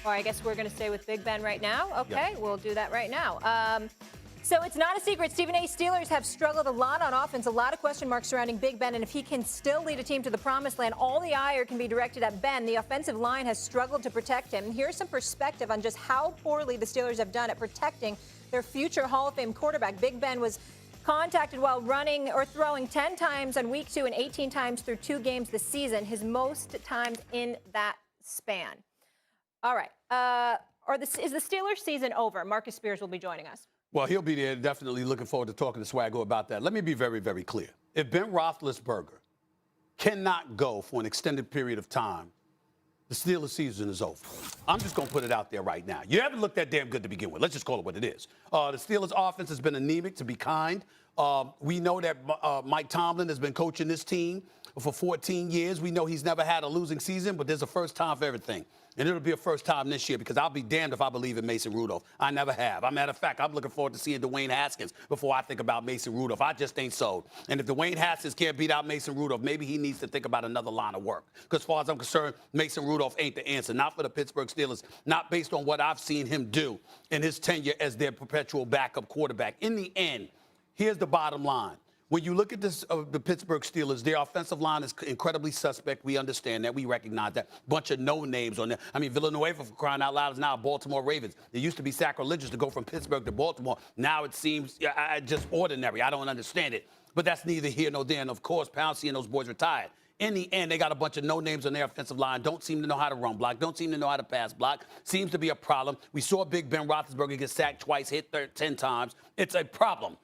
Or I guess we're going to stay with Big Ben right now. Okay, Yep. we'll do that right now. So it's not a secret. Stephen A. Steelers have struggled a lot on offense. A lot of question marks surrounding Big Ben. And if he can still lead a team to the promised land, all the ire can be directed at Ben. The offensive line has struggled to protect him. Here's some perspective on just how poorly the Steelers have done at protecting their future Hall of Fame quarterback. Big Ben was contacted while running or throwing 10 times on week 2 and 18 times through 2 games this season, his most times in that span. All right. Is the Steelers season over? Marcus Spears will be joining us. Well, he'll be there. Definitely looking forward to talking to Swaggo about that. Let me be very, very clear. If Ben Roethlisberger cannot go for an extended period of time, the Steelers season is over. I'm just going to put it out there right now. You haven't looked that damn good to begin with. Let's just call it what it is. The Steelers offense has been anemic, to be kind. We know that Mike Tomlin has been coaching this team for 14 years. We know he's never had a losing season, but there's a first time for everything. And it'll be a first time this year because I'll be damned if I believe in Mason Rudolph. I never have. As a matter of fact, I'm looking forward to seeing Dwayne Haskins before I think about Mason Rudolph. I just ain't sold. And if Dwayne Haskins can't beat out Mason Rudolph, maybe he needs to think about another line of work. Because as far as I'm concerned, Mason Rudolph ain't the answer. Not for the Pittsburgh Steelers. Not based on what I've seen him do in his tenure as their perpetual backup quarterback. In the end, here's the bottom line. When you look at this, the Pittsburgh Steelers, their offensive line is incredibly suspect. We understand that. We recognize that. Bunch of no-names on there. I mean, Villanueva, for crying out loud, is now Baltimore Ravens. It used to be sacrilegious to go from Pittsburgh to Baltimore. Now it seems just ordinary. I don't understand it. But that's neither here nor there. And, of course, Pouncey and those boys retired. In the end, they got a bunch of no-names on their offensive line, don't seem to know how to run block, don't seem to know how to pass block. Seems to be a problem. We saw Big Ben Roethlisberger get sacked twice, hit 10 times. It's a problem.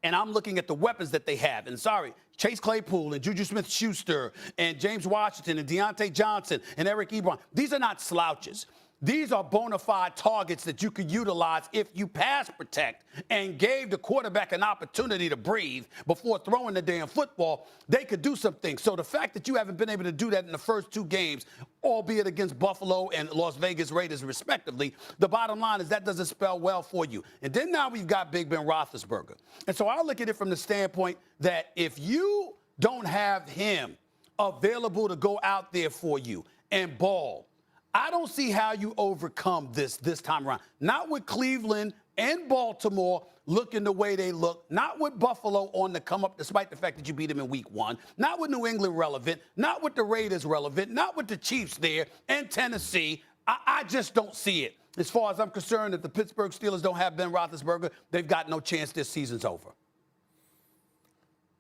And I'm looking at the weapons that they have. And sorry, Chase Claypool and Juju Smith-Schuster and James Washington and Deontay Johnson and Eric Ebron. These are not slouches. These are bona fide targets that you could utilize if you pass protect and gave the quarterback an opportunity to breathe before throwing the damn football. They could do some things. So the fact that you haven't been able to do that in the first 2 games, albeit against Buffalo and Las Vegas Raiders respectively, the bottom line is that doesn't spell well for you. And then now we've got Big Ben Roethlisberger. And so I look at it from the standpoint that if you don't have him available to go out there for you and ball, I don't see how you overcome this time around. Not with Cleveland and Baltimore looking the way they look. Not with Buffalo on the come up, despite the fact that you beat them in week 1. Not with New England relevant. Not with the Raiders relevant. Not with the Chiefs there and Tennessee. I just don't see it. As far as I'm concerned, if the Pittsburgh Steelers don't have Ben Roethlisberger, they've got no chance this season's over.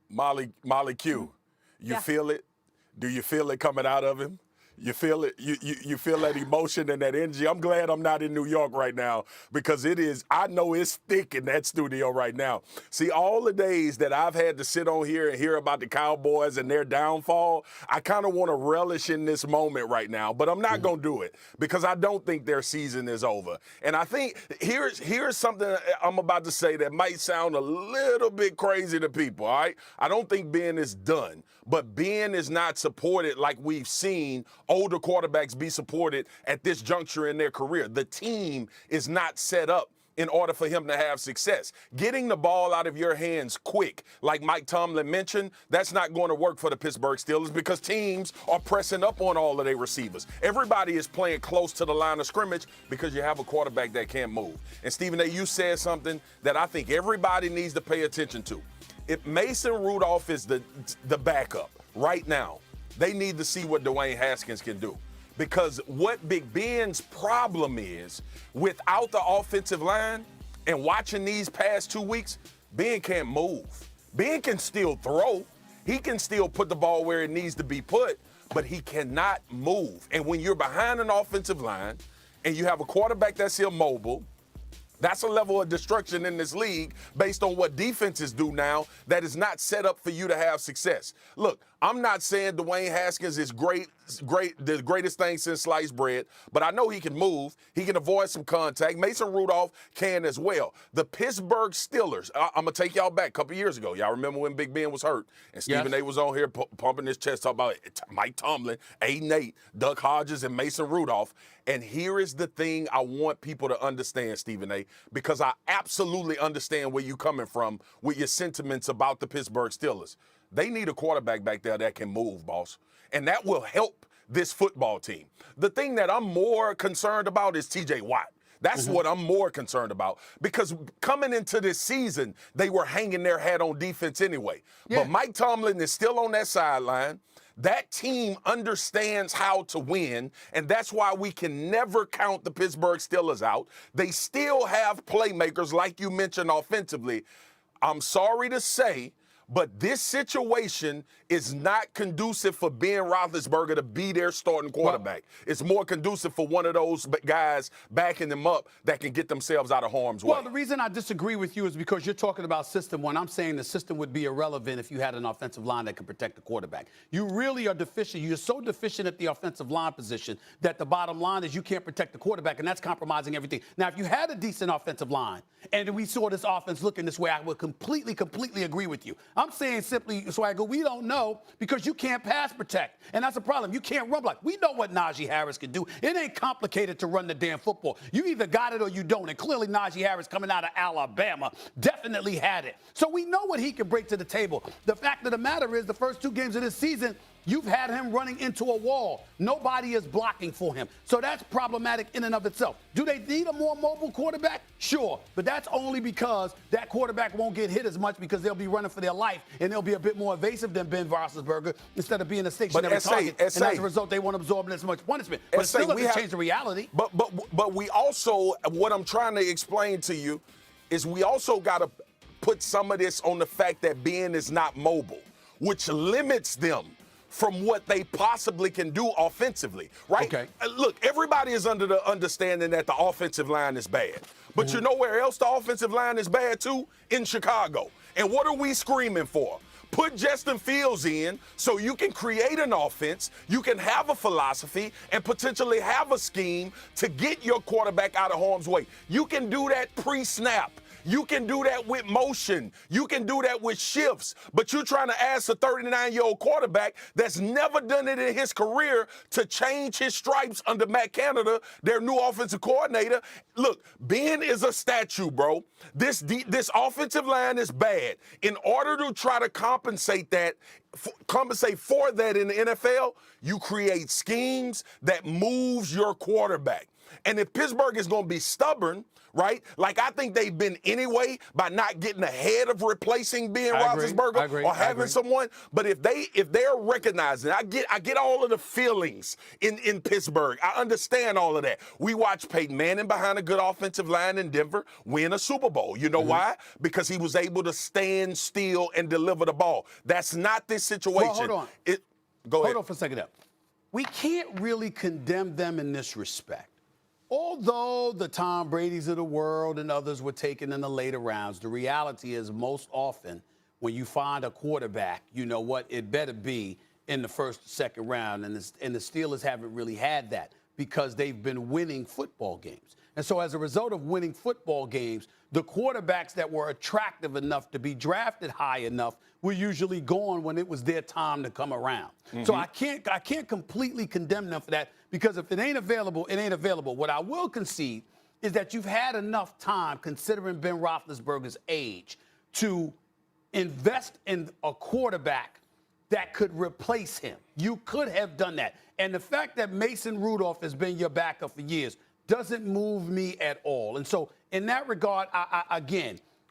Molly Q, you feel it? Do you feel it coming out of him? You feel it? You feel that emotion and that energy? I'm glad I'm not in New York right now because it is, I know it's thick in that studio right now. See, all the days that I've had to sit on here and hear about the Cowboys and their downfall, I kind of want to relish in this moment right now, but I'm not going to do it because I don't think their season is over. And I think here's something I'm about to say that might sound a little bit crazy to people, all right? I don't think Ben is done, but Ben is not supported like we've seen older quarterbacks be supported at this juncture in their career. The team is not set up in order for him to have success. Getting the ball out of your hands quick, like Mike Tomlin mentioned, that's not going to work for the Pittsburgh Steelers because teams are pressing up on all of their receivers. Everybody is playing close to the line of scrimmage because you have a quarterback that can't move. And Stephen A., you said something that I think everybody needs to pay attention to. If Mason Rudolph is the backup right now, they need to see what Dwayne Haskins can do. Because what Big Ben's problem is, without the offensive line and watching these past 2 weeks, Ben can't move. Ben can still throw. He can still put the ball where it needs to be put, but he cannot move. And when you're behind an offensive line and you have a quarterback that's immobile, that's a level of destruction in this league based on what defenses do now that is not set up for you to have success. Look, I'm not saying Dwayne Haskins is great, the greatest thing since sliced bread, but I know he can move. He can avoid some contact. Mason Rudolph can as well. The Pittsburgh Steelers, I'm going to take y'all back a couple years ago. Y'all remember when Big Ben was hurt and Stephen A. was on here pumping his chest, talking about Mike Tomlin, 8-8, Duck Hodges, and Mason Rudolph. And here is the thing I want people to understand, Stephen A., because I absolutely understand where you're coming from with your sentiments about the Pittsburgh Steelers. They need a quarterback back there that can move, boss. And that will help this football team. The thing that I'm more concerned about is TJ Watt. That's what I'm more concerned about, because coming into this season, they were hanging their hat on defense anyway. Yeah. But Mike Tomlin is still on that sideline. That team understands how to win, and that's why we can never count the Pittsburgh Steelers out. They still have playmakers, like you mentioned, offensively. I'm sorry to say, but this situation is not conducive for Ben Roethlisberger to be their starting quarterback. It's more conducive for one of those guys backing them up that can get themselves out of harm's way. Well, the reason I disagree with you is because you're talking about system one. I'm saying the system would be irrelevant if you had an offensive line that could protect the quarterback. You really are deficient. You're so deficient at the offensive line position that the bottom line is you can't protect the quarterback, and that's compromising everything. Now, if you had a decent offensive line and we saw this offense looking this way, I would completely agree with you. I'm saying simply, Swagger, we don't know because you can't pass protect. And that's a problem. You can't run block. We know what Najee Harris can do. It ain't complicated to run the damn football. You either got it or you don't. And clearly Najee Harris coming out of Alabama definitely had it. So we know what he can bring to the table. The fact of the matter is the first 2 games of this season, you've had him running into a wall. Nobody is blocking for him. So that's problematic in and of itself. Do they need a more mobile quarterback? Sure. But that's only because that quarterback won't get hit as much because they'll be running for their life and they'll be a bit more evasive than Ben Roethlisberger instead of being a stationary target. And as a result, they won't absorb as much punishment. But it still doesn't change the reality. But we also, what I'm trying to explain to you is we also got to put some of this on the fact that Ben is not mobile, which limits them from what they possibly can do offensively, right? Okay. Look, everybody is under the understanding that the offensive line is bad. But you know where else the offensive line is bad too? In Chicago. And what are we screaming for? Put Justin Fields in so you can create an offense, you can have a philosophy, and potentially have a scheme to get your quarterback out of harm's way. You can do that pre-snap. You can do that with motion. You can do that with shifts. But you're trying to ask a 39-year-old quarterback that's never done it in his career to change his stripes under Matt Canada, their new offensive coordinator. Look, Ben is a statue, bro. This offensive line is bad. In order to try to compensate for that in the NFL, you create schemes that moves your quarterback. And if Pittsburgh is going to be stubborn, right, like I think they've been anyway by not getting ahead of replacing Ben Roethlisberger or having someone. But if they're recognizing, I get all of the feelings in Pittsburgh. I understand all of that. We watched Peyton Manning behind a good offensive line in Denver win a Super Bowl. You know why? Because he was able to stand still and deliver the ball. That's not this situation. Well, hold on. Go ahead. Hold on for a second. We can't really condemn them in this respect. Although the Tom Brady's of the world and others were taken in the later rounds, the reality is most often when you find a quarterback, you know what, it better be in the first, second round. And the Steelers haven't really had that because they've been winning football games. And so as a result of winning football games, the quarterbacks that were attractive enough to be drafted high enough were usually gone when it was their time to come around. So I can't completely condemn them for that because if it ain't available, it ain't available. What I will concede is that you've had enough time, considering Ben Roethlisberger's age, to invest in a quarterback that could replace him. You could have done that. And the fact that Mason Rudolph has been your backup for years doesn't move me at all. And so in that regard, I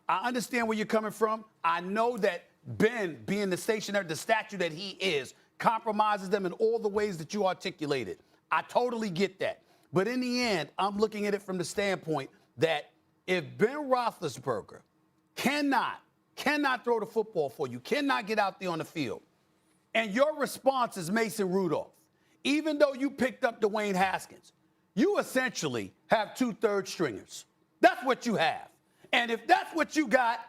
understand where you're coming from. I know that Ben, being the statue that he is, compromises them in all the ways that you articulated. I totally get that. But in the end, I'm looking at it from the standpoint that if Ben Roethlisberger cannot throw the football for you, cannot get out there on the field, and your response is Mason Rudolph, even though you picked up Dwayne Haskins, you essentially have 2 third stringers. That's what you have. And if that's what you got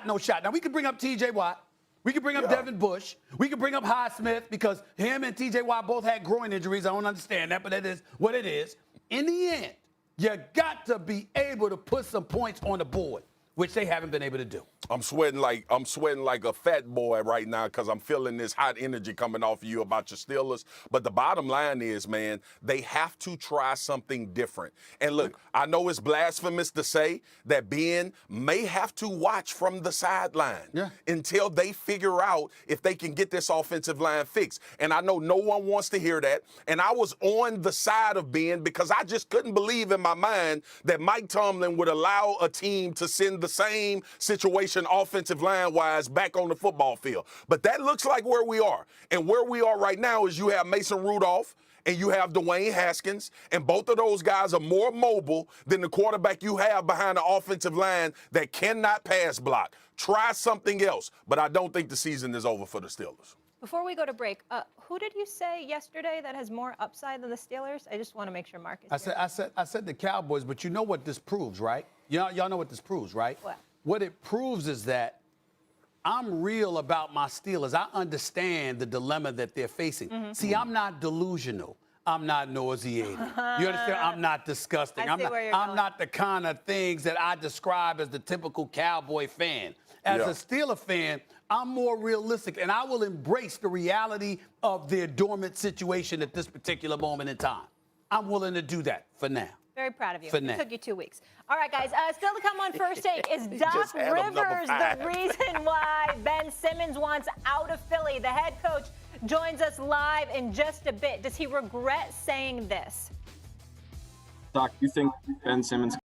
no shot. Now, we could bring up T.J. Watt. We could bring up Devin Bush. We could bring up Highsmith because him and T.J. Watt both had groin injuries. I don't understand that, but that is what it is. In the end, you got to be able to put some points on the board. which they haven't been able to do. I'm sweating like a fat boy right now because I'm feeling this hot energy coming off of you about your Steelers. But the bottom line is, man, they have to try something different. And look, I know it's blasphemous to say that Ben may have to watch from the sideline until they figure out if they can get this offensive line fixed. And I know no one wants to hear that. And I was on the side of Ben because I just couldn't believe in my mind that Mike Tomlin would allow a team to send the same situation offensive line-wise back on the football field. But that looks like where we are. And where we are right now is you have Mason Rudolph and you have Dwayne Haskins, and both of those guys are more mobile than the quarterback you have behind the offensive line that cannot pass block. Try something else, but I don't think the season is over for the Steelers. Before we go to break, who did you say yesterday that has more upside than the Steelers? I just want to make sure Mark is here. I said the Cowboys, but you know what this proves, right? Y'all know what this proves, right? What? What it proves is that I'm real about my Steelers. I understand the dilemma that they're facing. See, I'm not delusional. I'm not nauseated. You understand? I'm not disgusting. I'm not the kind of things that I describe as the typical Cowboy fan. As a Steeler fan, I'm more realistic, and I will embrace the reality of their dormant situation at this particular moment in time. I'm willing to do that for now. Very proud of you. For It now. took you 2 weeks. All right, guys. Still to come on First Take, is Doc Rivers the reason why Ben Simmons wants out of Philly? The head coach joins us live in just a bit. Does he regret saying this? Doc, you think Ben Simmons